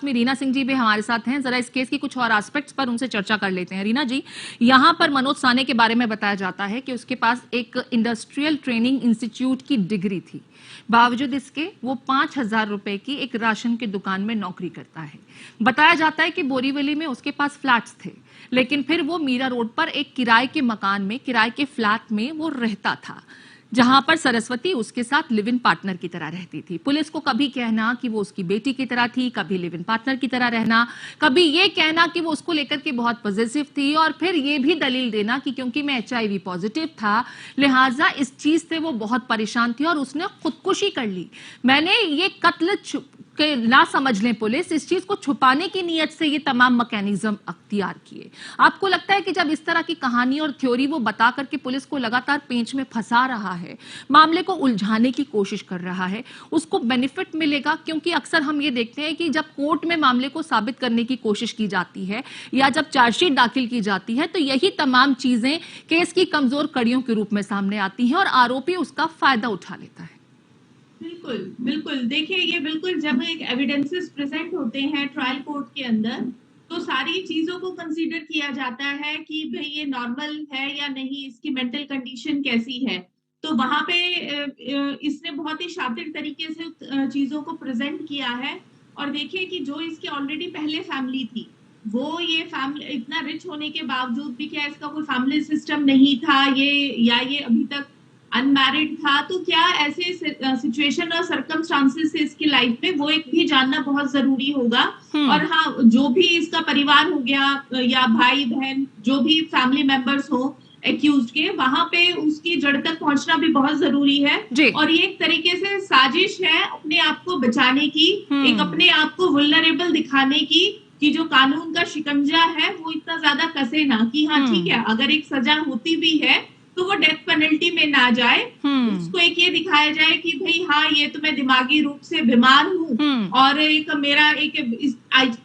में रीना सिंह जी भी हमारे साथ हैं। जरा इस केस की कुछ और एस्पेक्ट्स पर उनसे चर्चा कर लेते हैं। रीना जी, यहां पर मनोज साने के बारे में बताया जाता है कि उसके पास एक इंडस्ट्रियल ट्रेनिंग इंस्टीट्यूट की डिग्री थी, बावजूद इसके वो 5,000 रुपए की एक राशन की दुकान में नौकरी करता है। बताया जाता है कि बोरीवली में उसके पास फ्लैट्स थे, लेकिन फिर वो मीरा रोड पर एक किराए के मकान में, किराए के फ्लैट में वो रहता था, जहां पर सरस्वती उसके साथ लिव इन पार्टनर की तरह रहती थी। पुलिस को कभी कहना कि वो उसकी बेटी की तरह थी, कभी लिव इन पार्टनर की तरह रहना, कभी ये कहना कि वो उसको लेकर के बहुत पॉजिटिव थी, और फिर ये भी दलील देना कि क्योंकि मैं HIV पॉजिटिव था लिहाजा इस चीज से वो बहुत परेशान थी और उसने खुदकुशी कर ली। मैंने ये कत्ल के ना समझ लें पुलिस, इस चीज को छुपाने की नीयत से ये तमाम मैकेनिज्म अख्तियार किए। आपको लगता है कि जब इस तरह की कहानी और थ्योरी वो बता करके पुलिस को लगातार पेंच में फंसा रहा है, मामले को उलझाने की कोशिश कर रहा है, उसको बेनिफिट मिलेगा? क्योंकि अक्सर हम ये देखते हैं कि जब कोर्ट में मामले को साबित करने की कोशिश की जाती है या जब चार्जशीट दाखिल की जाती है, तो यही तमाम चीजें केस की कमजोर कड़ियों के रूप में सामने आती हैं और आरोपी उसका फायदा उठा लेता है। बिल्कुल बिल्कुल, देखिए ये बिल्कुल जब एक एविडेंसेस प्रेजेंट होते हैं ट्रायल कोर्ट के अंदर, तो सारी चीजों को कंसीडर किया जाता है कि भाई ये नॉर्मल है या नहीं, इसकी मेंटल कंडीशन कैसी है। तो वहां पे इसने बहुत ही शातिर तरीके से चीजों को प्रेजेंट किया है। और देखिए कि जो इसकी ऑलरेडी पहले फैमिली थी, वो ये फैमिली इतना रिच होने के बावजूद भी क्या इसका कोई फैमिली सिस्टम नहीं था, ये अभी तक अनमैरिड था, तो क्या ऐसे सिचुएशन और सर्कमस्टांसेस से इसकी लाइफ में वो एक भी जानना बहुत जरूरी होगा। और हाँ, जो भी इसका परिवार हो गया या भाई बहन जो भी फैमिली मेंबर्स हो एक्यूज्ड के, वहां पे उसकी जड़ तक पहुंचना भी बहुत जरूरी है। और ये एक तरीके से साजिश है अपने आप को बचाने की, एक अपने आप को वुल्नरेबल दिखाने की, कि जो कानून का शिकंजा है वो इतना ज्यादा कसे ना कि हाँ ठीक है, अगर एक सजा होती भी है तो वो डेथ पेनल्टी में ना जाए। उसको एक ये दिखाया जाए कि भाई हाँ, ये तो मैं दिमागी रूप से बीमार हूँ और एक मेरा एक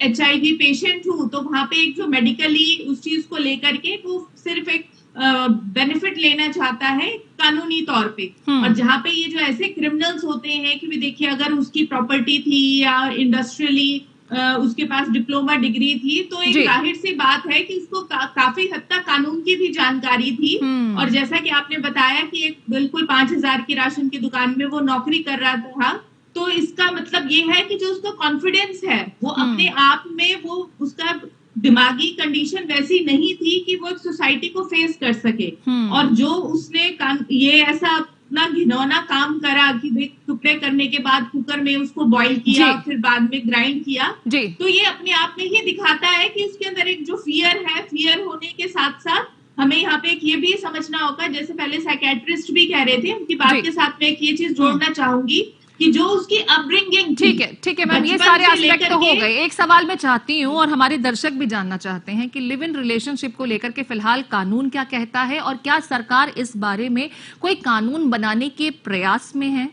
HIV पेशेंट हूँ, तो वहां पे एक जो मेडिकली उस चीज को लेकर के वो सिर्फ एक बेनिफिट लेना चाहता है कानूनी तौर पे। और जहाँ पे ये जो ऐसे क्रिमिनल्स होते हैं कि भी देखिए अगर उसकी प्रॉपर्टी थी या इंडस्ट्रियली उसके पास डिप्लोमा डिग्री थी, तो एक जाहिर सी बात है कि उसको काफी हद तक कानून की भी जानकारी थी। और जैसा कि आपने बताया कि एक बिल्कुल 5,000 की राशन की दुकान में वो नौकरी कर रहा था, तो इसका मतलब ये है कि जो उसका कॉन्फिडेंस है वो अपने आप में, वो उसका दिमागी कंडीशन वैसी नहीं थी कि वो एक सोसाइटी को फेस कर सके। और जो उसने ये ऐसा अपना घिनौना काम करा कि भाई टुकड़े करने के बाद कुकर में उसको बॉईल किया, फिर बाद में ग्राइंड किया, तो ये अपने आप में ही दिखाता है कि उसके अंदर एक जो फियर है, फियर होने के साथ साथ हमें यहाँ पे एक ये भी समझना होगा, जैसे पहले साइकेट्रिस्ट भी कह रहे थे, उनकी बात के साथ में एक ये चीज जोड़ना चाहूंगी कि जो उसकी अपब्रिंगिंग ठीक है मैम, ये सारे एस्पेक्ट तो हो गए। एक सवाल मैं चाहती हूँ और हमारे दर्शक भी जानना चाहते हैं कि लिव इन रिलेशनशिप को लेकर के फिलहाल कानून क्या कहता है और क्या सरकार इस बारे में कोई कानून बनाने के प्रयास में है?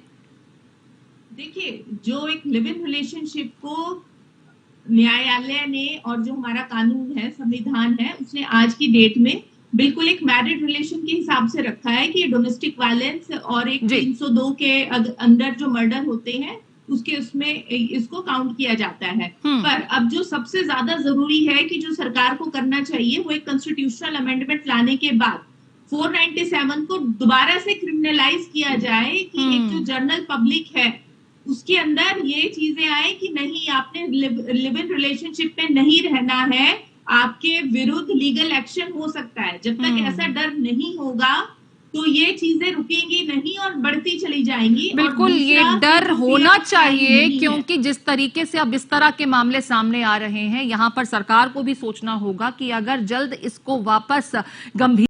देखिए, जो एक लिव इन रिलेशनशिप को न्यायालय ने और जो हमारा कानून है, संविधान है, उसने आज की डेट में बिल्कुल एक मैरिड रिलेशन के हिसाब से रखा है कि डोमेस्टिक वायलेंस और एक 302 के अंदर जो मर्डर होते हैं उसके उसमें इसको काउंट किया जाता है। पर अब जो सबसे ज्यादा जरूरी है कि जो सरकार को करना चाहिए वो एक कॉन्स्टिट्यूशनल अमेंडमेंट लाने के बाद 497 को दोबारा से क्रिमिनलाइज किया जाए कि एक जो जनरल पब्लिक है उसके अंदर ये चीजें आए कि नहीं, आपने लिव इन रिलेशनशिप में नहीं रहना है, आपके विरुद्ध लीगल एक्शन हो सकता है। जब तक ऐसा डर नहीं होगा तो ये चीजें रुकेंगी नहीं और बढ़ती चली जाएंगी। बिल्कुल, ये डर होना चाहिए, क्योंकि जिस तरीके से अब इस तरह के मामले सामने आ रहे हैं, यहाँ पर सरकार को भी सोचना होगा कि अगर जल्द इसको वापस गंभीर